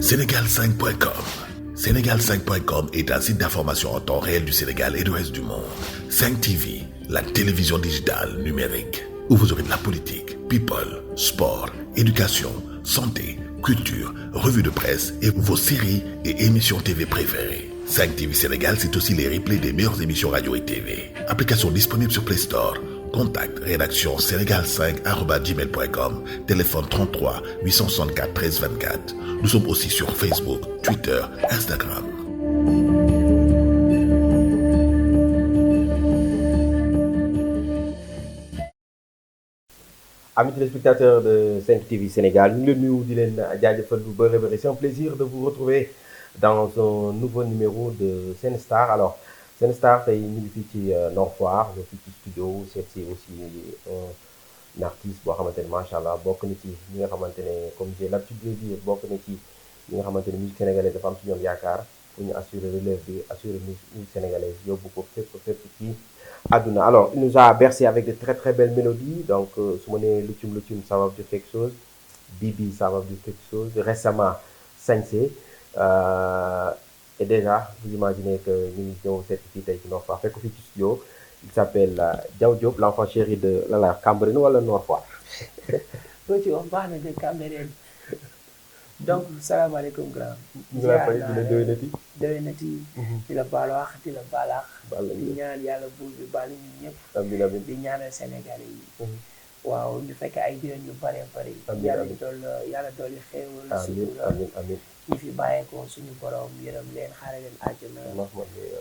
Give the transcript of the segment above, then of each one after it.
Sénégal5.com. Sénégal5.com est un site d'information en temps réel du Sénégal et du reste du monde. 5 TV, la télévision digitale numérique, où vous aurez de la politique, people, sport, éducation, santé, culture, revues de presse et vos séries et émissions TV préférées. 5 TV Sénégal, c'est aussi les replays des meilleures émissions radio et TV. Application disponible sur Play Store. Contact rédaction sénégal5@gmail.com, téléphone 33 864 13 24. Nous sommes aussi sur Facebook, Twitter, Instagram. Amis téléspectateurs de 5 TV Sénégal, nous nous c'est un plaisir de vous retrouver dans un nouveau numéro de Sen Star. Alors, Sen Star, c'est une petite Nord Foire, un petit studio, c'est aussi un artiste, machallah, comme j'ai l'habitude de dire, musique sénégalaise, dafa am ci ñoom yaakaar pour ñu assurer relève bi, assurer musique sénégalaise, yóbbu ko fépp ci àdduna. Alors, il nous a bercé avec de très très belles mélodies. Donc, su ma nee Lutum, ça va dire quelque chose. Bibi, ça va dire quelque chose. Récemment, Sañse. Et déjà, vous imaginez que nous avons cette fille qui nous a fait un studio. Il s'appelle Diaw Diop, l'enfant chéri de la Cambérène ou la Nord Foire. On parle de Cambérène. Donc, salam alaikum grand. Ñu la fay di la déwénati. Déwénati. Di la baal wax, di la baalax. Di ñaan yàlla buur bi baal ñun ñëpp. Amiin amiin. Di ñaanal Sénégalais yi. Waaw ñu fekk ay déwén yu bare bari. Yàlla dolli xéewal. Amiin amiin. Ñi fi bàyyeekoo suñu borom yërëm leen xaare leen àjjana.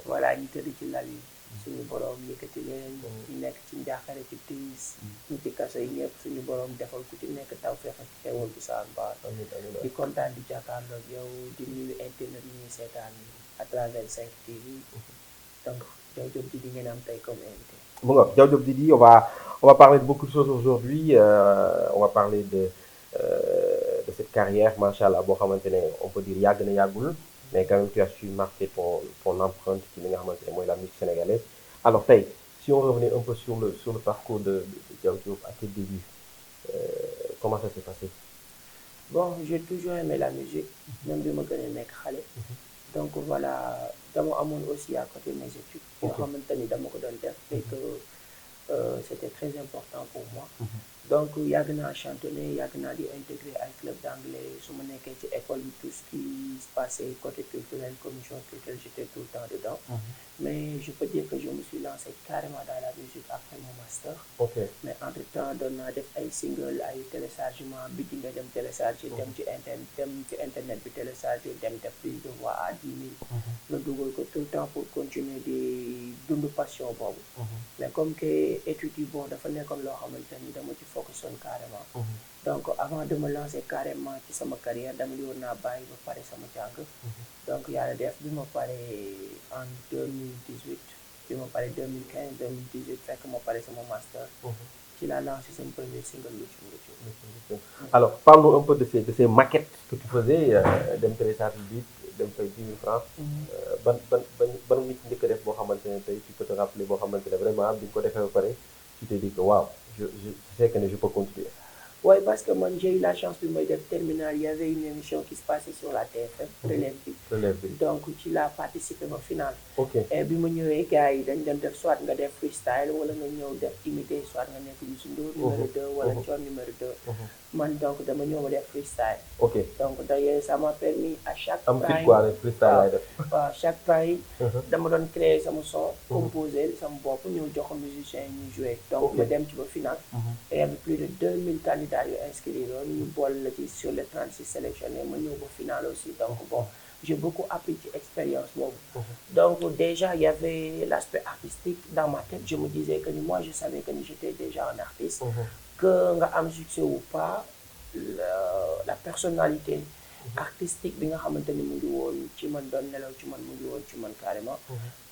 Voilà ñu tëdd ci lal yi. Suñu borom yëkkati leen. ñu nekk ci njaaxare ci tiis. ñu ci kaso yi ñëpp suñu borom defal ku ci nekk taw feex ak xéewal bu saan baax. di kontaan di jàkkaarloog yow di nuyu internet yi ñuy seetaan à travers 5 TV. Donc Diaw Diop Didi ngeen am tey comme invité. Bon, Diaw Diop Didi, on va parler de beaucoup de choses aujourd'hui. On va parler de cette carrière, machallah, on peut dire yag na yagul, mais quand même tu as su marquer ton empreinte qui est la musique sénégalaise. Alors, si on revenait un peu sur le parcours de Diaw Diop à tes débuts, comment ça s'est passé? Bon, j'ai toujours aimé la musique, même de me connaître xalé. Donc voilà, dama amone aussi à côté mes études. Yo xamanteni dama ko don def et que c'était très important pour moi. Donc yàgg naa chantonner, yàgg naa di intégrer ay club d'anglais. Su ma nekkee ci école bi tout ce qui se passait côté culturel, commission culturelle, j'étais tout le temps dedans. Mais je peux dire que je me suis lancé carrément dans la musique après mon master. Mais entre-temps doon naa def ay single, ay téléchargement, bi nga dem télécharger, dem ci internet bi télécharger, dem def prise de voix à 10 000. nga dugal ko tout le temps pour continuer di dund passion boobu. Mais comme que études yi bon dafa nekkoon loo xamante ni dama ci focusoon carrément. Donc avant de me lancer carrément ci sama carrière dama li woon naa bàyyi ba pare sama jàng. Donc yàlla def bi ma pare en 2018 bi ma pare 2015 2018 fekk ma pare sama master. ci laa lancé sama premier single Lutum. Alors parle-nous un peu de ces maquettes que tu faisais, dem télécharge beat, dem fay 10 000 francs. ban nit njëkk a def boo xamante ne tey tu peux te rappeler boo xamante ne vraiment bi nga ko defee ba pare tu te dis que waaw je sais que je peux continuer. Oui, parce que moi j'ai eu la chance de terminale. Il y avait une émission qui se passait sur la TFM, Relève bi. Donc tu l'as participé au final. Et puis moi ñëwee gars yi dañ dem def soit nga def freestyle wala nga ñëw def imiter soit nga nekk Youssou Ndour numéro 2 wala Thione numéro 2. Man donc dama ñëw ma def freestyle. Donc d'ailleurs ça m'a permis à chaque chaque prime dama doon créer sama son, composer sama bopp ñëw jox musicien yi ñuy jouer. Donc ma dem ci ba final. Et il y avait plus de 2000 candidats inscrits ñu boole la ci sur les 36 sélectionnés ma ñëw ba final aussi. Donc bon, j'ai beaucoup appris ci expérience boobu. Donc déjà il y avait l'aspect artistique dans ma tête. Je me disais que moi je savais que j'étais déjà un artiste. Que nga am succès ou pas, la personnalité artistique bi nga xamante ni mu ngi woon ci man doon nelaw ci man mu ngi woon ci man carrément.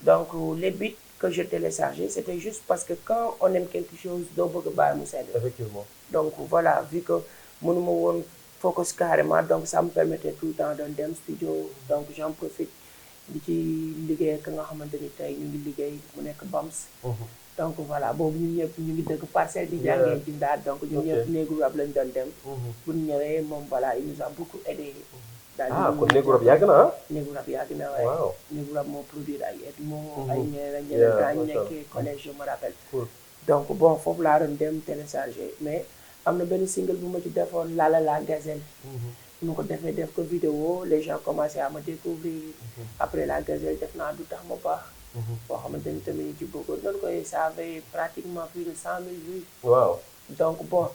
Donc les beats que je téléchargeais c'était juste parce que quand on aime quelque chose doo bëgg a bàyyi mu sedd. Effectivement. Donc voilà, vu que mënuma woon focus carrément, donc ça me permettait tout le temps de dem studio. Donc j'en profite di ci liggéey ak nga xamante ni tey ñu ngi liggéey mu nekk BAMS. donc voilà boobu ñun ñëpp ñu ngi dëkk Parcelles di jàngee ci Ndar donc ñun ñëpp néegu rab lañ doon dem. bu ñu ñëwee moom voilà il nous a beaucoup aidé. kon néegu rab yàgg na ah. néegu rab yàgg na waaye. waaw néegu rab moo produire ay Edmond. ay ñeneen gaa ñu nekkee collège je me rappelle. donc bon foofu laa doon dem télécharger mais am na benn single bu ma ci defoon Lala la Gazelle. bu ma ko defee def ko vidéo les gens commencé à me découvrir. après la Gazelle def naa du tax ma baax. boo xamante ni tamit ci bëggoon doon koy ça avait pratiquement plus de 100 000 vues. waaw donc bon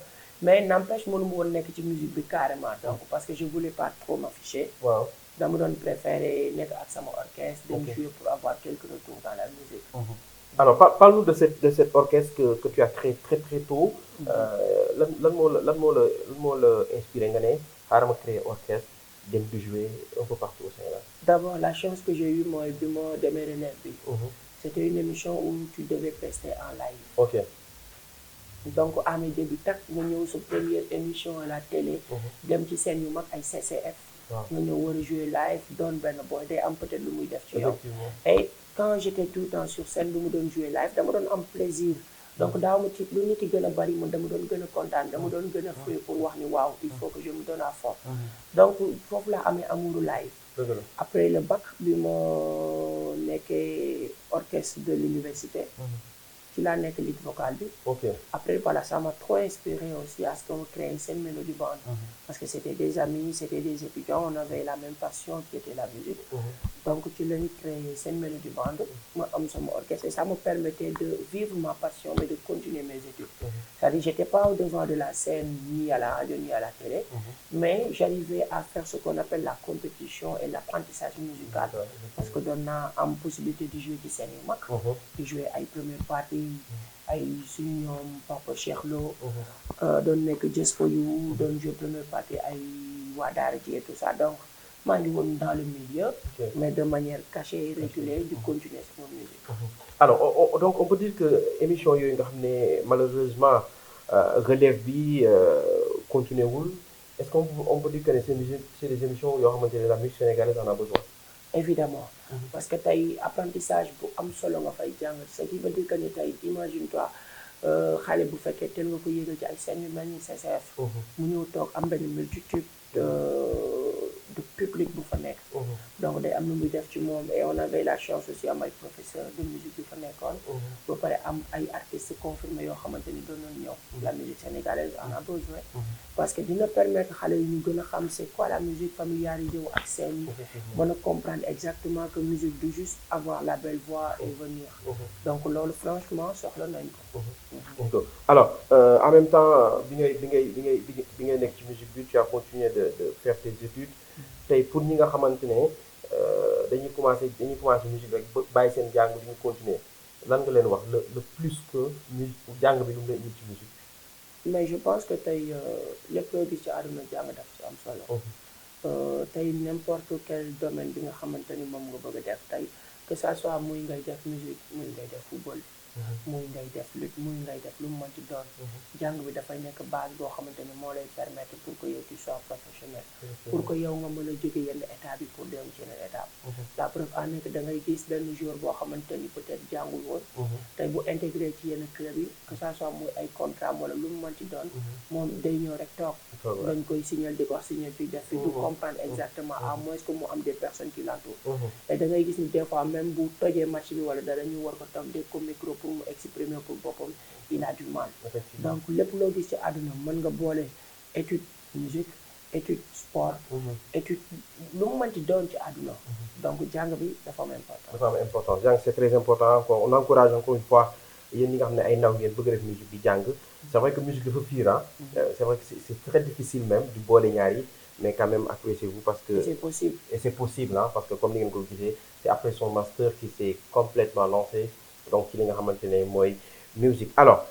mais n'empêche mënu ma woon nekk ci musique bi carrément donc parce que je voulais pas trop m'afficher. waaw dama doon préféré nekk ak sama orchestre. dem jouer pour avoir quelques retours dans la musique. alors parle-nous de cet orchestre que tu as créé très très tôt. lan moo la inspiré nga ne xaaral ma créer orchestre dem di jouer un peu partout au Sénégal. D'abord la chance que j'ai eue mooy bi ma demee relève bi. c'était une émission où tu devais prester en live. ok. donc à mes débuts tak nga ñëw sa première émission à la télé. dem ci scène yu mag ay CCF. nga ñëw war a jouer live doon benn boy day am peut-être lu muy def ci yow. et quand j'étais tout le temps sur scène lu mu doon jouer live dama doon am plaisir. donc daaw ma ci lu nit yi gën a bari man dama doon gën a kontaan dama doon gën a fouet pour wax ni waaw il faut que je me donne à fond. donc foofu laa amee amouru live. après le bac bi ma nekkee orchestre de l'université. ci laa nekk lead vocal bi. après voilà ça m'a trop inspiré aussi à ce qu'on crée Sen Melody Band. parce que c'était des amis c'était des étudiants on avait la même passion qui était la musique. donc ci la ñu créé Sen Melody Band. ma am sama orchestre et ça me permettait de vivre ma passion mais de continuer mes études. c'est-à-dire j'étais pas au devant de la scène ni à la radio ni à la télé. mais j'arrivais à faire ce qu'on appelle la compétition et l'apprentissage musical. parce que doon naa am possibilité de jouer ci scène yu mag. di jouer ay première partie. ay suñu ñoom Papa Cheikh Lo. doon nekk Just For You doon jouer première partie ay waa Daara J et tout ça donc maa ngi woon dans le milieu. mais de manière cachée et reculée di continuer sama musique. alors donc on peut dire que émission yooyu nga xam ne malheureusement relève bi continué wul est-ce qu'on peut dire que c'est des émissions yoo xamante ne la musique sénégalaise en a besoin. évidemment parce que tey apprentissage bu am solo nga fay jàng ce qui veut dire que ni tey imagine toi xale bu fekkee teel nga ko yéegal ci ay scènes yu mel ni CCF. mu ñëw toog am benn multitude de public bu fa nekk. donc day am lu muy def ci moom et on avait la chance aussi am ay professeurs de musique yu fa nekkoon. ba pare am ay artistes confirmés yoo xamante ni doon nañu ñëw. la musique sénégalaise en a besoin. parce que dina permettre xale yi ñu gën a xam c'est quoi la musique familiarisée wu ak scène yi. mën a comprendre exactement que musique du juste avoir la belle voix et venir. donc loolu franchement soxla nañ ko. alors en même temps bi ngay nekk ci musique bi tu as continué de faire tes études. tey pour ñi nga xamante ne dañuy commencer musique rek bàyyi seen jàng di ñu continuer lan nga leen wax le plus que musique jàng bi lu mu leen indi ci musique. mais je pense que tey lépp loo gis ci àdduna jàng daf ci am solo. tey n'importe quel domaine bi nga xamante ni moom nga bëgg a def tey que ça soit muy ngay def musique muy ngay def football. muy ngay def lutte muy ngay def lu mu mënti doon. jàng bi dafay nekk base boo xamante ni moo lay permettre pour que yow tu sois professionnel. pour que yow nga mën a jóge yenn état bi pour dem ci yeneen état. la preuve en est que da ngay gis benn joueur boo xamante ni peut-être jàngul woon. tey bu intégré ci yenn club yi que ça soit muy ay contrat wala lu mu mënti doon. moom day ñëw rek toog. dañ koy signaler di ko wax signaler fii def fi du comprendre exactement à moins que mu am des personnes qui l'entourent. et da ngay gis ni des fois même bu tojee match bi wala dara ñu war ko toog dégg ko micro pour mu exprimer pour boppam il a du mal. donc lépp loo gis ci àdduna mën nga boole étude musique étude sport. étude lu mu mënti doon ci àdduna. donc jàng bi dafa am important. dafa am important jàng c'est très important encore on encourage encore une fois yéen ñi nga xam ne ay ndaw ngeen bëgg def musique bi jàng. c'est vrai que musique dafa fiir c'est vrai que c'est très difficile même du boole ñaar yi mais quand même appréciez-vous parce que. c'est possible et c'est possible parce que comme ni ngeen ko gisee c'est après son master qui s'est complètement lancé. donc ci li nga xamante ne mooy musique alors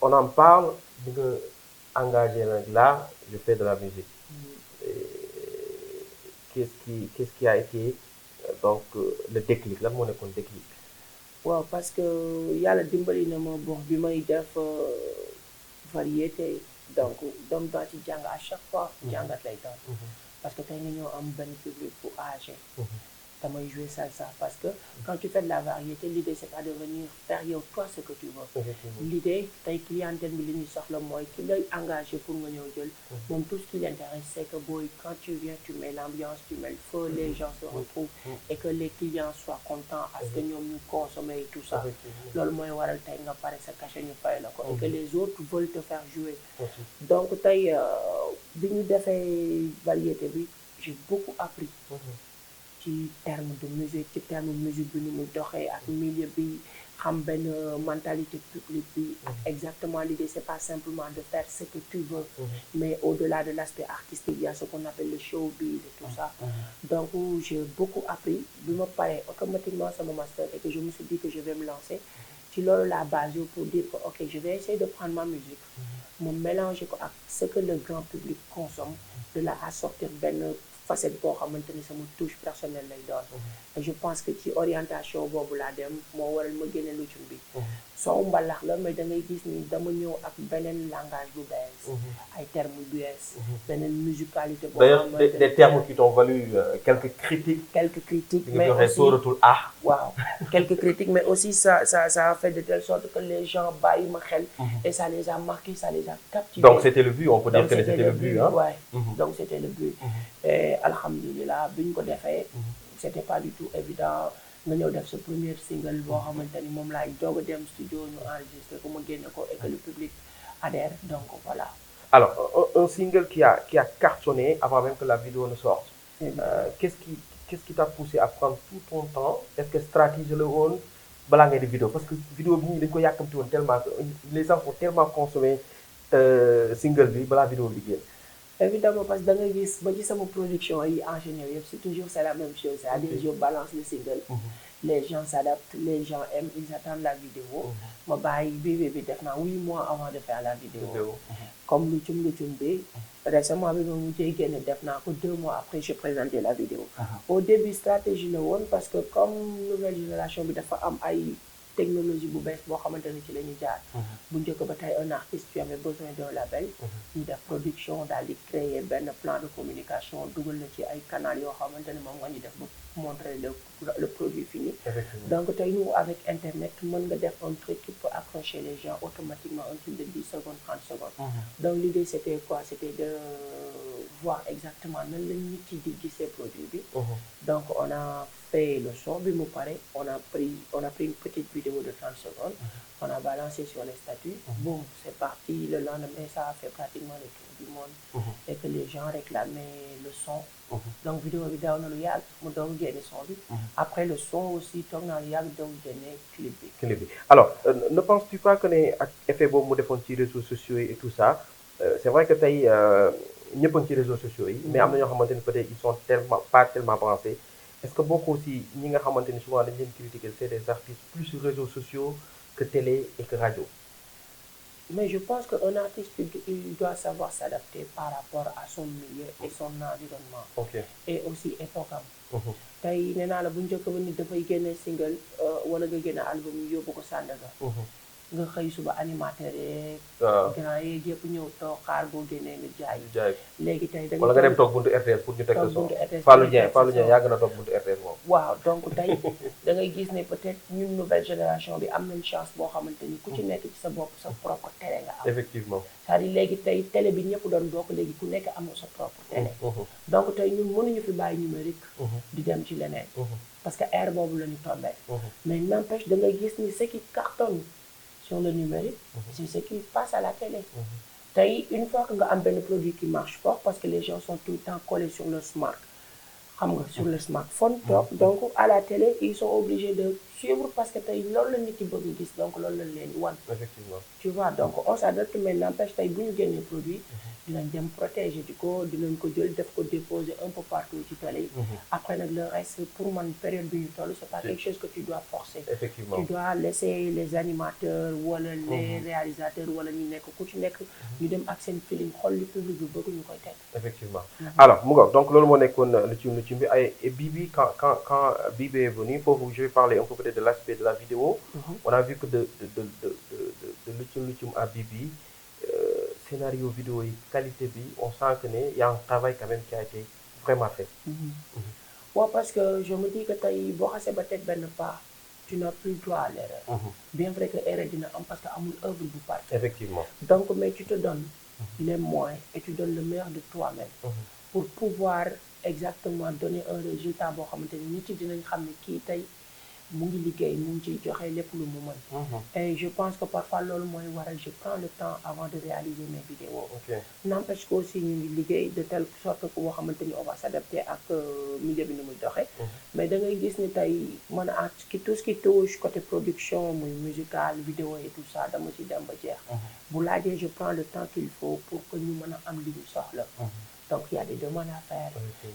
on en parle di nga engagé nag là je fais de la musique qu'est-ce qui a été donc le déclic lan moo nekkoon déclic. waaw parce que yàlla dimbali na ma bon bi may def variété donc doom daa ci jàng à chaque fois jàngat lay doon parce que tey nga ñëw am benn public bu âgé damay jouer salsa parce que quand tu fais de la variété l'idée c'est pas de venir faire yow toi ce que tu veux. L'idée tey clientèle bi li ñuy soxla mooy ki lay engagé pour nga ñëw jël moom tout ce qui l'intéresse c'est que booy quand tu viens tu mets l'ambiance tu mets le feu les gens se retrouvent et que les clients soient contents à ce que ñoom ñu consommer et tout ça loolu mooy waral tey nga pare sa cachet ñu fay la ko et que les autres veulent te faire jouer donc tey bi ñu defee variété bi j'ai beaucoup appris ci terme de musique ci terme musique bi ni muy doxee ak milieu bi xam benn mentalité publique bi ak exactement l'idée c'est pas simplement de faire ce que tu veux mais au-delà de l'aspect artistique il y a ce qu'on appelle le showbiz et tout ça donc j'ai beaucoup appris bi ma paree automatiquement sama master et que je me suis dit que je vais me lancer ci loolu la base pour dire que ok je vais essayer de prendre ma musique me mélanger ko ak ce que le grand public consomme de là à sortir benn facette boo xamante ni sama touche personnelle lay doon et je pense que ci orientation boobu laa dem moo waral ma génne Luccum bi soo mbalax la mais da ngay gis ni dama ñëw ak beneen langage bu bees ay termes bu bees beneen musicalité boo d'ailleurs des termes qui t'ont valu quelques critiques mais aussi sóoratul waaw quelques critiques mais aussi ça a fait de telle sorte que les gens bàyyi ma xel et ça les a marqués ça les a captivés donc c'était le but on peut dire que c'était le but ouais donc c'était le but et alhamdulilah bi ñu ko defee c'était pas du tout évident nga ñëw def sa premier single boo xamante ni moom laay doog a dem studio ñu enregistré ko ma génne ko et que le public adhère donc voilà. Alors un single qui a cartonné avant même que la vidéo ne sorte. Qu'est-ce qui t'a poussé à prendre tout ton temps est-ce que stratégie la woon balaa ngay def vidéo parce que vidéo bi ñu dañu ko yàkkamti woon tellement que les gens ont tellement consommé single bi balaa vidéo bi di génn. Évidemment parce que da ngay gis ba ci sama production yi enchaîné yëpp c'est toujours c'est la même chose c'est-à-dire je balance le single les gens s'adaptent les gens aiment ils attendent la vidéo ma bàyyi bi def naa 8 mois avant de faire la vidéo comme Luccum bi récemment bi ma mujjee génne def naa ko 2 mois après j'ai présenté la vidéo au début stratégie la woon parce que comme nouvelle génération bi dafa am ay technologie bu bees boo xamante ni ci la ñu jaar bu njëkk ba tey un artiste tu avais besoin d'un label ñu def production daal di créer benn plan de communication dugal na ci ay canal yoo xamante ni moom nga ñu def ba montrer le produit fini donc tey nous avec internet mën nga def un truc qui peut accrocher les gens automatiquement un truc de 10 secondes 30 secondes donc l'idée c'était quoi c'était de voir exactement nan la nit yi di gisee produit bi donc on a fait le son bi mu pare on a pris une petite vidéo de 30 secondes on a balancé sur les statuts boum c'est parti le lendemain ça a fait pratiquement le tour du monde et que les gens réclamaient le son donc vidéo bi daaw na lu yàgg mu doog génne son bi après le son aussi toog naa lu yàgg doog génne clip bi alors ne penses-tu pas que ne ak effet boobu mu defoon ci réseaux sociaux yi et tout ça c'est vrai que tey ñëpp a ngi ci réseaux sociaux yi mais am na ñoo xamante ni peut-être ils sont pas tellement avancés est-ce que bokk aussi ñi nga xamante ni souvent dañ leen critiquer c'est des artistes plus sur réseaux sociaux que télé et que radio mais je pense qu'un artiste il doit savoir s'adapter par rapport à son milieu et son environnement et aussi époque am tey nee naa la bu njëkk ba nit dafay génne single wala nga génne album yi yóbbu ko Sandaga nga xëy suba animateur yeeg grand yeeg yëpp ñëw toog xaar boo génnee nga jaay léegi tey da wala nga dem toog buntu RTS pour ñu teg sa son Fallou Dieng yàgg na toog buntu RTS moom waaw donc tey da ngay gis ne peut-être ñun nouvelle génération bi am nañ chance boo xamante ni ku ci nekk ci sa bopp sa propre télé nga am effectivement c'est-à-dire léegi tey télé bi ñëpp doon bokk léegi ku nekk am sa propre télé donc tey ñun mënuñu fi bàyyi numérique di dem ci leneen parce que ère boobu la ñu tombé mais n'empêche da ngay gis ni ce qui cartonne sur le numérique c'est ce qui passe à la télé tey une fois que nga am benn produit qui marche fort parce que les gens sont tout le temps collés sur le sur le smartphone donc à la télé ils sont obligés de suivre parce que tey loolu la nit yi bëgg gis donc loolu la leen wan effectivement tu vois donc on s'adapte mais n'empêche tey bu ñu génnee produit dinañ dem protéger di ko dinañ ko jël def ko déposer un peu partout ci télé yi après nag le reste pour man période bi ñu toll c'est pas quelque chose que tu dois forcer effectivement tu dois laisser les animateurs wala les réalisateurs wala ñu nekk ku ci nekk ñu dem ak seen feeling xool li public bi bëgg ñu koy teg effectivement alors mu nga donc loolu moo nekkoon Luccum bi et Bibi quand Bibi est venu foofu je vais parler un peu peut-être de l'aspect de la vidéo on a vu que de Luccum à Bibi scénario vidéo yi qualité bi on sent que ne y a un travail quand même qui a été vraiment fait Ouais, parce que je me dis que tey boo xasee ba teg benn pas tu n'as plus droit à l'erreur. Bien vrai que erreur dina am parce que amul œuvre bu parfait. Effectivement. Donc mais tu te donnes les moyens et tu donnes le meilleur de toi-même pour pouvoir exactement donner un résultat boo xamante ni nit yi dinañ xam ne kii tey mu ngi liggéey mu ngi ciy joxe lépp lu mu mën. Et je pense que parfois loolu mooy waral je prends le temps avant de réaliser mes vidéos. N'empêche que aussi ñu ngi liggéey de telle sorte que boo xamante ni on va s'adapter ak milieu bi ni muy doxee. Mais da ngay gis ni tey man a tout ce qui touche côté production muy musical vidéo et tout ça dama ci dem ba jeex. bu laajee je prends le temps qu'il faut pour que ñu mën a am li ñu soxla. Donc il y a des demandes à faire,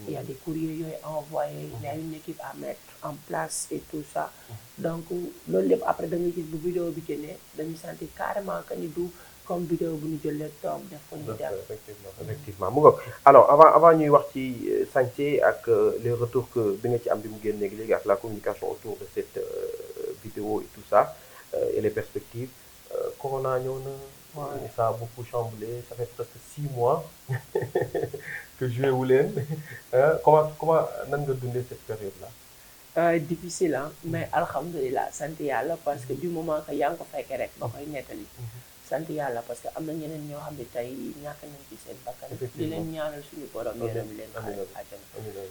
il y a des courriers yooyu envoyés, il y a une équipe à mettre en place et tout ça. Donc loolu lépp après da ngay gis bu vidéo bi génnee dañuy sentir carrément que ni du comme vidéo bu ñu jëlee toog def ko ñu dem. Effectivement mu ngoog alors avant ñuy wax ci Santhie ak les retours que bi nga ci am bi mu génneeg léegi ak la communication autour de cette vidéo et tout ça et les perspectives Corona ñëw na. Ça a beaucoup chamboulé, ça fait presque 6 mois que joué wu leen comment nan nga dundee cette période-là. Difficile hein mais alhamdulilah sant yàlla parce que du moment que yaa ngi ko fekkee rek ba koy nettali. sant yàlla parce que am na ñeneen ñoo xam ne tey ñàkk nañ ci seen bakkan. di leen ñaanal suñu borom yërëm leen xale àjjana.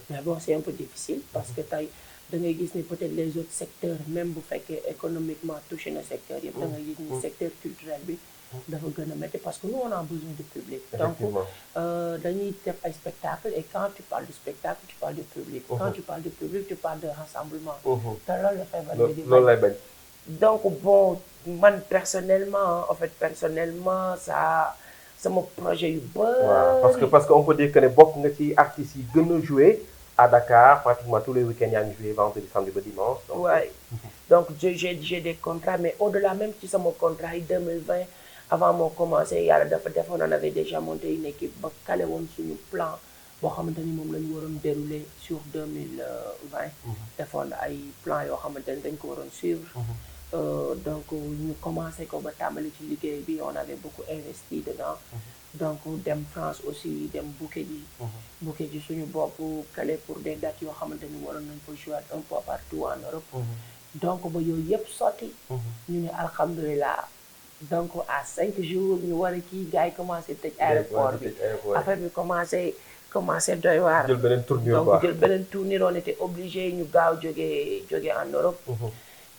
Mais bon c'est un peu difficile parce que tey da ngay gis ni peut-être les autres secteurs même bu fekkee économiquement touché na secteur yëpp da ngay gis ni secteur culturel bi. dafa gën a métti parce que nous on a besoin de public. Donc dañuy def ay spectacle et quand tu parles du spectacle tu parles du public. Quand tu parles du public tu parles de rassemblement. te loolu la feebar bi di loolu lay bañ. Donc bon man personnellement en fait personnellement ça sama projet yu bëri. parce que on peut dire que ne bokk nga ci artistes yi gën a jouer à Dakar pratiquement tous les week-ends yaa ngi jouer vendredi samedi ba dimanche. Donc j'ai des contrats mais au-delà même ci sama contrat yi 2020. Avant moo commencé yàlla dafa defoon on avait déjà monté une équipe ba calé woon suñu plan boo xamante ni moom la ñu waroon dérouler sur 2020. defoon ay plan yoo xamante ni dañ ko waroon suivre. Donc ñu commencé ko ba tàmbali ci liggéey bi on avait beaucoup investi dedans. Donc dem France aussi dem bouquet ji suñu bopp calé pour des dates yoo xamante ni waroon nañ ko jouer un peu partout en Europe. Donc ba yooyu yëpp sotti. ñu ne alhamdulilah. Donc à 5 jours ñu war a kii gars yi commencé tëj aéroport bi affaire bi commencé doy waar. jël beneen tournure donc jël beneen tournure on était obligé ñu gaaw jógee en Europe.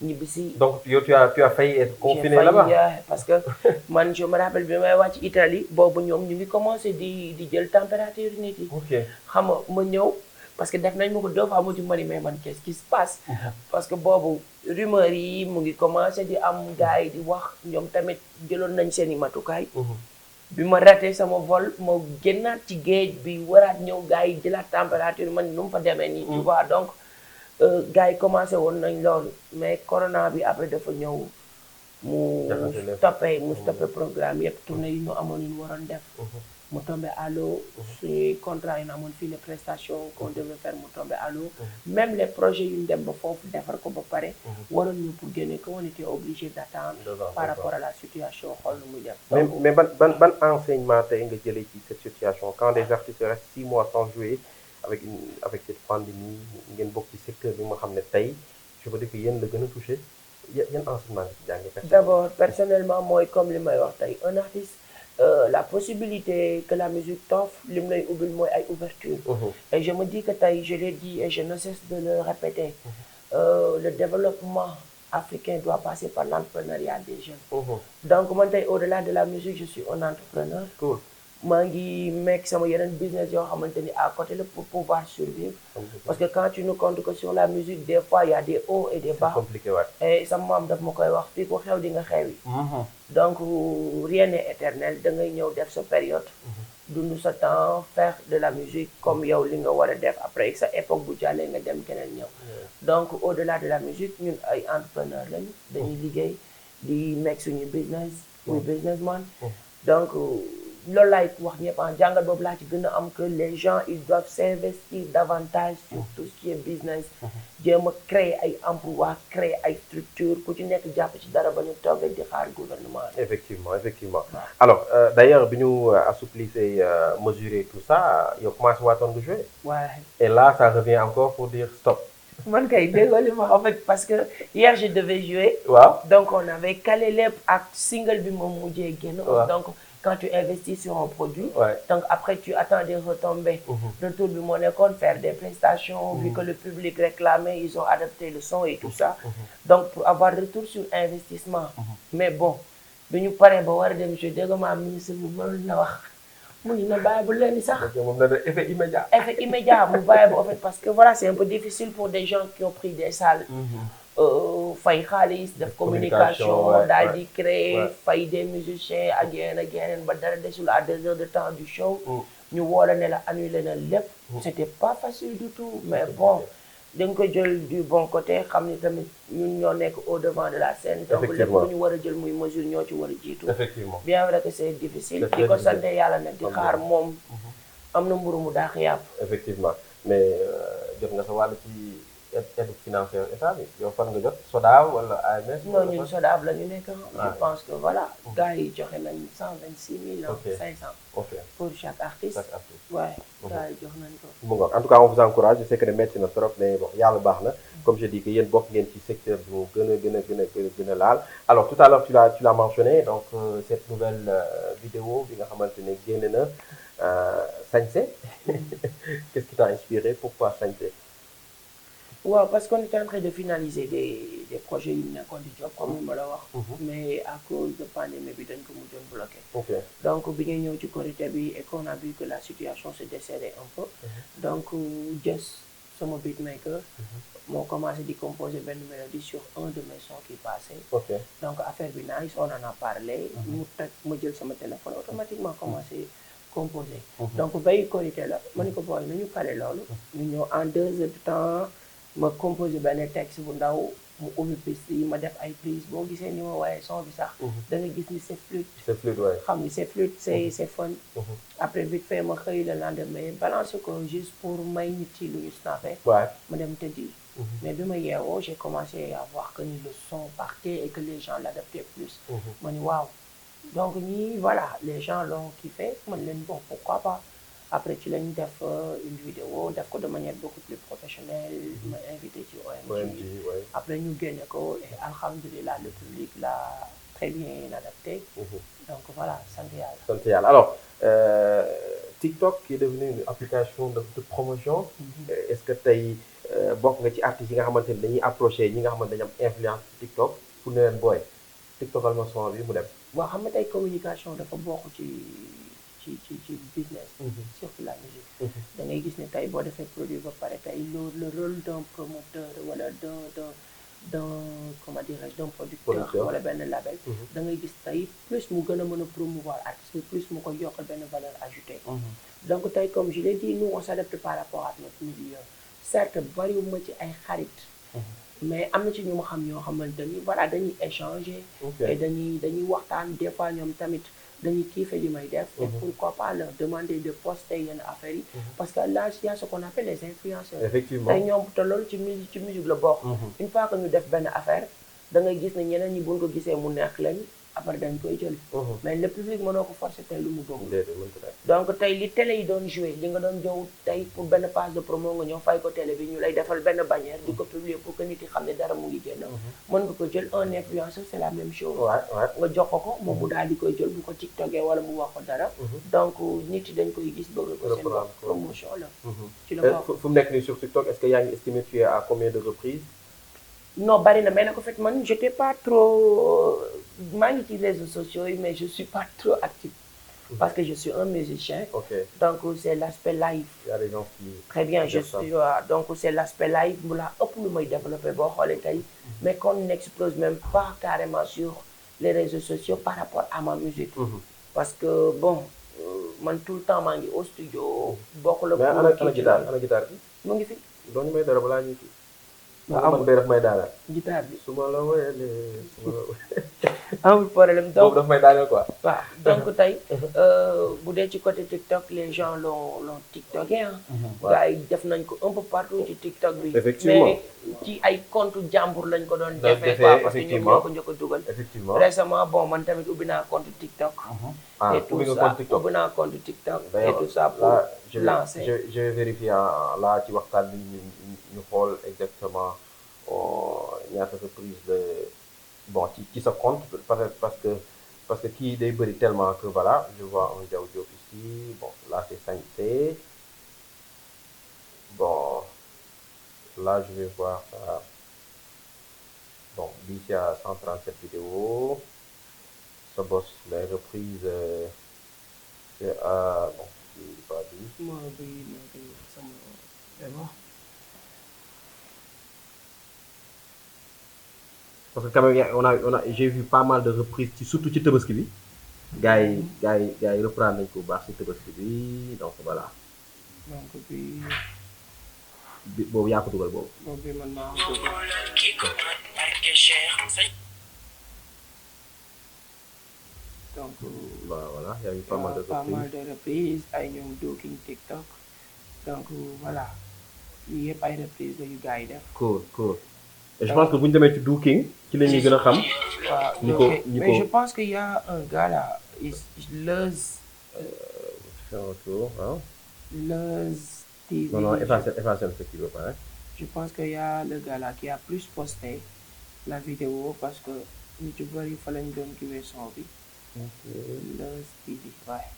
ñibbisi. Donc yow tu as failli être confiné là-bas. Parce que man je me rappelle bi may wàcc Italie boobu ñoom ñu ngi commencé di jël température nit yi. xam nga ma ñëw. Parce que def nañ ma ko 2 fois mu ci mari mais man qu'est-ce qui se passe. Parce que boobu rumeur yi mu ngi commencé di am gars yi di wax ñoom tamit jëloon nañ seen i matukaay. bi ma raté sama vol ma génnaat ci géej bi waraat ñëw gars yi jëlaat température man nu mu fa demee nii. tu vois donc gars yi commencé woon nañ loolu mais corona bi après dafa ñëw mu stoppé programme yëpp tournée yi ñu amoon ñu waroon def. mu tombé à l'eau suñuy contrat yi na amoon fii les prestations qu'on devait faire mu tombé à l'eau même les projets yu ñu dem ba foofu defar ko ba pare waroon ñu pour génne que on était obligé d'attendre par rapport à la situation xool nu muy def. Mais ban enseignement tey nga jëlee ci cette situation quand des artistes restent 6 mois sans jouer avec cette pandémie ngeen bokk ci secteur bi nga xam ne tey je veux dire que yéen la gën a touché yan enseignement nga ci jàngee. D'abord personnellement mooy comme li may wax tey un artiste. La possibilité que la musique t'offre li mu lay ubbil mooy ay ouverture. Et je me dis que tey je l'ai dit et je ne cesse de le répéter. Le développement africain doit passer par l'entrepreneuriat des jeunes. Donc man tey au-delà de la musique je suis un entrepreneur. maa ngi meeg sama yeneen business yoo xamante ni à côté la pour pouvoir survivre. Parce que quand tu nous comptes que sur la musique des fois il y a des hauts et des bas. Et sama maam daf ma koy wax fii ko xew di nga xewi. Donc rien n'est éternel da ngay ñëw def sa période. dund sa temps faire de la musique comme yow li nga war a def après sa époque bu jàllee nga dem keneen ñëw. Donc au-delà de la musique ñun ay entrepreneur lañu. dañuy liggéey di meeg suñu business. muy businessman. Donc loolu laay wax ñëpp jàngat boobu laa ci gën a am que les gens ils doivent s'investir davantage sur tout ce qui est business jéem a créer ay emploi créer ay structure ku ci nekk jàpp ci dara ba ñu toog rek di xaar gouvernement bi. effectivement alors d'ailleurs bi ñu assouplissé mesurer tout ça yow commencé waatoon nga jouer. Ouais. Et là ça revient encore pour dire stop. man kay déggoo li ma en fait parce que hier je devais jouer. waaw donc on avait calé lépp ak single bi moom mujjee génn. waaw donc quand tu investis sur un produit. Ouais. donc après tu attends des retombées. Retour bi moo nekkoon faire des prestations. Vu que le public réclamait ils ont adapté le son et tout ça. donc pour avoir retour sur investissement. mais bon bi ñu paree ba war a dem je dégg ma ministre bu mënul na wax. mu ngi na bàyyi bu leen di sax. moom na def effet immédiat. effet immédiat mu bàyyi bu en fait parce que voilà c'est un peu difficile pour des gens qui ont pris des salles. fay xaalis def communication daal di créer fay des musiciens ak yeneen ba dara desul à 2 heures de temps du show. ñu woo la ne la annulé na lépp. c'était pas facile du tout mais bon. da nga ko jël du bon côté xam ni tamit ñun ñoo nekk au devant de la scène. donc lépp lu ñu war a jël muy mesure ñoo ci war a jiitu. effectivement bien vrai que c'est difficile. di ko sant yàlla nag di xaar moom. am na mburu mu daax yàpp. effectivement mais jot nga sa wàll ci aide financière état bi yow fan nga jot SODAV wala AMS. non ñun SODAV la ñu nekk. je pense que voilà. gars yi joxe nañ 126 500. ok pour chaque artiste. waaye gars yi jox nañ ko. bon en tout cas on vous encourage je sais que ne métti na trop mais bon yàlla baax na comme je dis que yéen bokk ngeen ci secteur bu gën a laal alors tout à l'heure tu l'as mentionné donc cette nouvelle vidéo bi nga xamante ne génn na sañse qu'est-ce qui t'a inspiré pourquoi sañse. waaw parce qu'on était en train de finaliser des projets yu nekkoon di job comme ni ma la wax. mais à cause de pandémie bi dañ ko mujjoon bloqué. donc bi ñuy ñëw ci Korité bi et qu'on a vu que la situation se desserrait un peu. donc Jess sama beatmaker. moo commencé di composer benn mélodie sur un de mes sons qui passait. donc affaire bi nice on en a parlé. mu teg ma jël sama téléphone automatiquement commencé composer. donc bay Korité la ma ni ko booy nañu pare loolu. ñu ñëw en 2 heures de temps. ma composé benn texte bu ndaw mu ubbi piste yi ma def ay prise boo gisee ni ma waaye son bi sax. da nga gis ni c'est fluide. c'est fluide waay xam ni c'est fluide c'est fun. après vite fait ma xëy le lendemain balance ko juste pour may nit yi lu ñu snappé. ma dem tëddi. mais bi ma yeewoo j'ai commencé à voir que ni le son partait et que les gens l'adaptaient plus. ma ni waaw donc ñii voilà les gens l'ont kiffé man leen bon pourquoi pas. après ci lañ def une vidéo def ko de manière beaucoup plus professionnelle ma invité ci OMG après ñu génne ko et alhamdulilah le public l'a très bien adapté. donc voilà sant yàlla. alors TikTok qui est devenu une application de promotion. est-ce que tey bokk nga ci artistes yi nga xamante ni dañuy approché ñi nga xamante dañu am influence TikTok pour ne leen booy TikTokal ma son bi mu dem. waaw xam nga tey communication dafa bokk ci business. surtout la musique. da ngay gis ne tey boo defee produit ba pare tey le rôle d'un promoteur wala d'un comment dirais-je d'un producteur wala benn label. da ngay gis tey plus mu gën a mën a promouvoir artiste plus mu ko yokkal benn valeur ajoutée. donc tey comme je l'ai dit nous on s'adapte par rapport à notre milieu. certes bariwuma ci ay xarit. mais am na ci ñu ma xam ñoo xamante ni voilà dañuy échanger. et dañuy waxtaan des fois ñoom tamit. dañuy kiife li may def. et pourquoi pas leur demander de poster yenn affaires yi. parce que là il y a ce qu'on appelle les influenceurs. effectivement tey ñoom te loolu ci musique la bokk. une fois que ñu def benn affaire da ngay gis ne ñeneen ñi buñ ko gisee mu neex leen après dañ koy jël. mais le public mënoo ko forcer tey lu mu bëgg. donc tey li télé yi doon joué li nga doon jow tey pour benn page de promo nga ñëw fay ko télé bi ñu lay defal benn bannière di ko publier pour que nit yi xam ne dara mu ngi génn. mën nga ko jël un influenceur c'est la même chose. nga jox ko moom mu daal di koy jël bu ko tiktokee wala mu wax ko dara. donc nit yi dañ koy gis bëgg ko seen bopp promotion la. ci la bokk fu mu nekk nii sur TikTok est-ce que yaa ngi estimé tu es à combien de reprises. non bari na mais nag en fait man j'étais pas trop maa ngi ci réseaux sociaux yi mais je suis pas trop active. parce que je suis un musicien. donc c'est l'aspect live. il y a des gens qui. très bien je suis donc c'est l'aspect live mu la ëpp lu may développer boo xoolee tey. mais qu'on n'explose même pas carrément sur les réseaux sociaux par rapport à ma musique. parce que bon man tout le temps maa ngi au studio. bokk la mais ana guitare bi. mu ngi fi. doo ñu may dara balaa ñuy kii. man bay daf may daaneel. guitare bi su ma la wéyalee su ma la wéyalee. amul problème donc boobu daf may daaneel quoi. waaw donc tey bu dee ci côté TikTok les gens l'ont TikToké ah. gars yi def nañ ko un peu partout ci TikTok bi. Effectivement. mais ci ay compte jàmbur lañ ko doon defee defee quoi parce que ñoom effectivement. ñoo ko njëkk a dugal. Effectivement. récemment bon man tamit ubbi naa compte TikTok. Ah, et tout ubbi nga ça compte TikTok. ubbi naa compte TikTok. et D'ailleurs, tout ça pour là, lancer. je vais vérifier là ci waxtaan bi ñu xool exactement ñaata reprise de bon ci sa compte parce que kii day bëri tellement que voilà je vois un Diaw Diop ici bon là c'est Sañse bon là je vais voir ça bon bii il y a 137 vidéos sa boss les reprises c'est bon pas dit. moi bi nekk sama vraiment. Parce que quand même j'ai vu pas mal de reprises surtout ci Tabaski bi gars yi reprendre nañ ko bu baax ci Tabaski bi donc voilà donc bi boobu yaa ko dugal boobu. boobu bi man maa ko dugal. donc voilà y a eu pas mal de pas mal reprises. de reprises ay ñoom Doking TikTok donc voilà lii yëpp ay reprises la yu gars yi def. cool et je pense que bu ñu demee ci Doking ci la ñuy gën a xam. waaw mais je pense que y a un gars là Leuz. faire un tour waaw. Leuz TV. non effacer ce qui veut pas. Je pense que y a le gars là qui a plus posté la vidéo parce que ñu ci bëri fa lañ doon kiwee son bi. Leuz TV waaye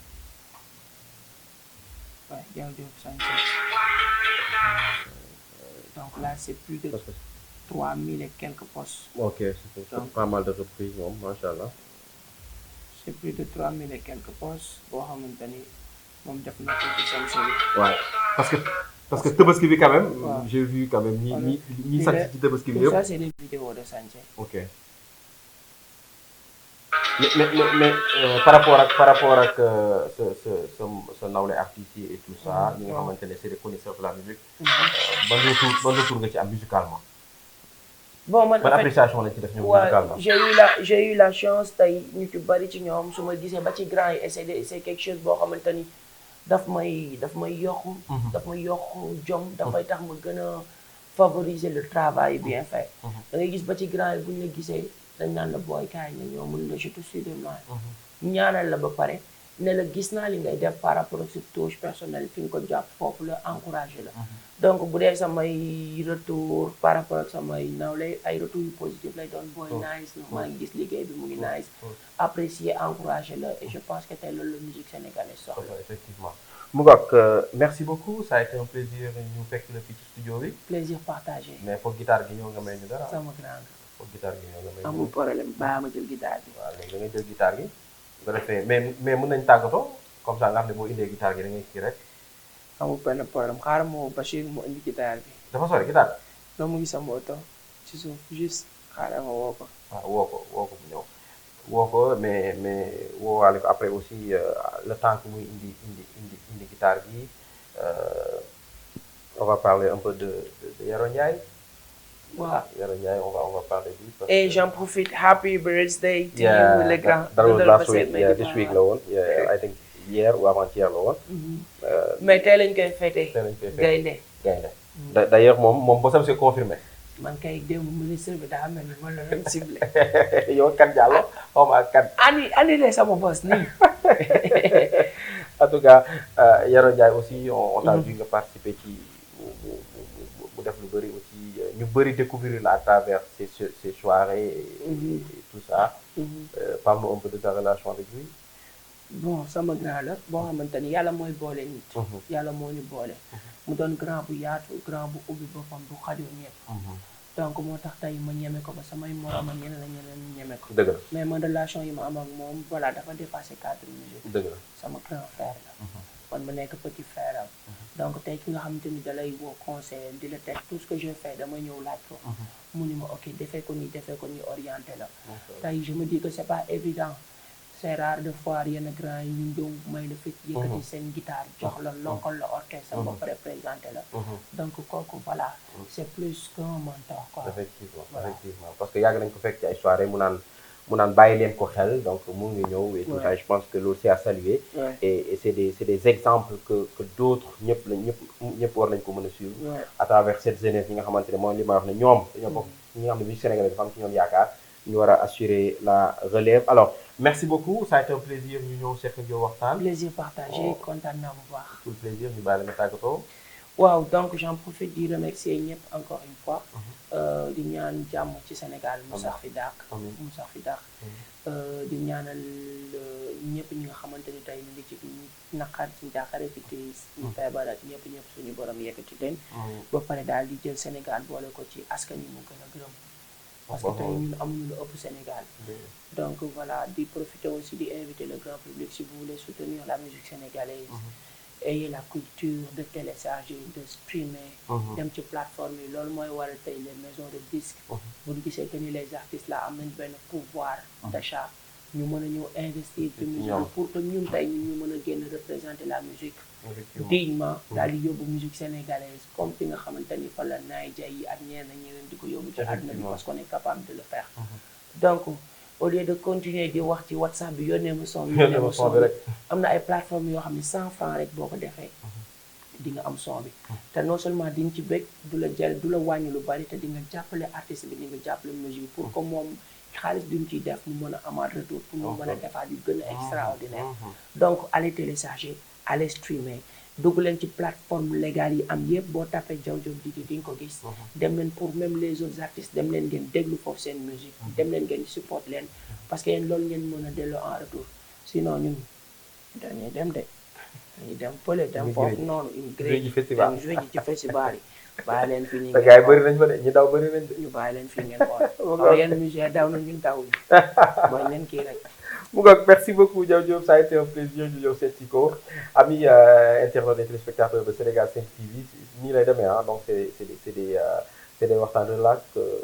Diaw Diop Sañse. donc là c'est plus de 3000 et quelques posts. ok c'est pas mal de reprises moom macha allah. c'est plus de 3000 et quelques posts boo xamante ni moom def na ko ci Sañse bi. waaw parce que Tabaski bi quand même. waaw j'ai vu quand même ñi sax ci Tabaski bi tout yëpp. ça c'est des vidéos de Sañse. ok mais par rapport ak sa nawle artistes yi et tout ça. ñi nga xamante ne c'est des connaisseurs de la musique. ban retour nga ci am musicalement. bon man ban appréciation lañ ci def ñoom musicalement. j'ai eu la chance tey ñu ci bari ci ñoom su ma gisee ba ci grand yi c'est quelque chose boo xamante ni daf may yokk. daf may yokk jom dafay tax ma gën a favoriser le travail bien fait. da ngay gis ba ci grand yi bu ñu la gisee dañ naan la booy kaay nga ñëw mën la je te suis de loin. ñaanal la ba pare ne la gis naa li ngay def par rapport ak sa touche personnelle fi nga ko jàpp foofu la encouragé la. donc bu dee samay retour par rapport ak samay nawle ay retour yu positif lay doon booy nice maa ngi gis liggéey bi mu ngi nice apprécier encouragé la et je pense que tey loolu la musique sénégalaise soxla. effectivement mu ngoog merci beaucoup ça a été un plaisir ñu fekk la fii ci studio bi. plaisir partagé. mais foog guitare gi ñëw nga may ñu dara. sama grand. foog guitare gi ñëw nga may ñu. amul problème baa ma jël guitare bi. waaw léegi da ngay jël guitare gi. bu ko defee mais mën nañu tàggatoo comme ça nga xam ne boo indee guitare gi da ngay kii rek. amul benn problème xaaral ma woo Bachir mu indi guitare bi. dafa sori guitare. non mu ngi sama oto ci suuf juste xaaral ma woo ko. waaw woo ko mu ñëw woo ko mais woowaale ko après aussi le temps que muy indi guitare gi on va parler un peu de Yaro Ndiaye. waaw Yaro Ndiaye on va parler de lui. et j'en profite happy birthday to you le grand. that was last week yeah this week la woon I think hier ou avant-hier la woon. mais tey lañ koy fêté. gaynde d'ailleurs moom bosam c'est confirmé. man kay démb ministre bi daa mel ni man la doon ciblé. yow kan Diallo xaw ma kan. annulé sama boss nii. en tout cas Yaro Ndiaye aussi on t'a vu nga participer ci mu def lu bëri aussi ñu bëri découvrir la à travers ces soirées et tout ça. parle-nous un peu de ta relation avec lui. bon sama grand la boo xamante ni yàlla mooy boole nit. yàlla moo ñu boole. mu doon grand bu yaatu grand bu ubbi boppam bu xajoo ñëpp. donc moo tax tey ma ñeme ko ba samay morom ak ñeneen ñeme ko. dëgg la mais man relation yi ma am ak moom voilà dafa dépassé cadre musique. dëgg la sama grand frère la. man ma nekk petit frère am. donc tey ki nga xamante ni da lay woo conseil di la teg tout ce que je fais dama ñëw laaj ko. mu ni ma ok defee ko nii orienté la. tey je me dis que c'est pas évident. c'est rare de fois yenn grand yi ñu ñëw may la fit yëkkati seen guitare jox la lonkal la orchestre ba pare présenté la donc kooku voilà c'est plus qu'un mentor quoi. Effectivement, Voilà. effectivement. Parce que yàgg nañ ko fekk ci ay soirée mu naan bàyyi leen ko xel donc mu ngi ñëw et tout ça je pense que loolu c'est à saluer Ouais. et c'est des exemples que d'autres ñëpp war nañ ko mën a suivre Ouais. à travers cette jeunesse ñi nga xamante ne mooy li ma wax ne ñoom dañoo bokk ñi nga xam ne musique sénégalaise dafa am ci ñoom yaakaar ñu war a assurer la relève alors merci beaucoup ça a été un plaisir ñu ñëw seq ak yow waxtaan Plaisir partagé kontaan naa bu baax. tout le plaisir ñu bàyyi la nga tàggatoo waaw donc j'en profite di remercier ñëpp encore une fois di ñaan jàmm ci Sénégal mu sax fi dàq mu sax fi dàq di ñaanal ñëpp ñi nga xamante ni tey ñu ngi ci naqar ci njàqare fi tiis ñu feebar ak ñëpp suñu borom yëkkati leen ba pare daal di jël Sénégal boole ko ci askan yi mu gën a gërëm parce que tey ñun amuñu lu ëpp Sénégal donc voilà di profiter aussi di inviter le grand public si vous voulez soutenir la musique sénégalaise ayez la culture de télécharger de streamer dem ci plateforme yi loolu mooy waral tey les maisons de disques bu ñu gisee que ni les artistes là am nañ benn pouvoir d'achat ñu mën a ñëw investir ci musique pour que ñun tey ñu mën a génn représenter la musique dignement daal di yóbbu musique sénégalaise comme fi nga xamante ni fa la Naija yi ak ñeneen di ko yóbbu ci àdduna bi parce qu'on est capable de le faire donc au lieu de continuer di wax ci WhatsApp bi yónnee ma son bi rek am na ay plateformes yoo xam ne 100 francs rek boo ko defee di nga am son bi te non seulement di nga ci bëgg du la wàññi lu bari te di nga jàppale artiste bi di nga jàppale musique bi pour que moom xaalis bi mu ciy def mu mën a amaat retour pour mu mën a defaat yu gën a extraordinaire donc allez télécharger allez streamer dugg leen ci plateforme légale yi am yëpp boo tapé Diaw Diop Didi di nga ko gis dem leen pour même les autres artistes dem leen ngeen déglu foofu seen musique dem leen ngeen support leen parce que yéen loolu ngeen mën a delloo en retour sinon ñun dañuy dem pële dem foofu noonu immigré dem joué ji ci festival yi bàyyi leen fii ñu gars yi bëri nañ fa de ñu daw bëri nañ de ñu bàyyi leen fii ngeen xool yéen musiciens daw na ñun daw ñu mooy leen kii rek merci beaucoup Diaw Diop ça a été un plaisir ñu ñëw seet si ko amis internautes et téléspectateurs de Sénégal 5 TV nii lay demee donc c'est des waxtaan relax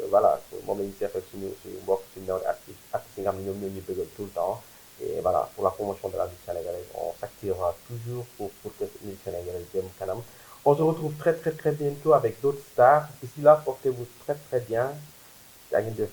voilà moom la ñu seqal suñu mbokk suñu ndaw artistes yi nga xam ne ñoom ñoo ñu bëggal tout le temps et voilà pour la promotion de la musique sénégalaise on s'activera toujours pour que la musique sénégalaise jëm kanam on se retrouve très très très bientôt avec d'autres stars d'ici là portez-vous très très bien yaa ngi def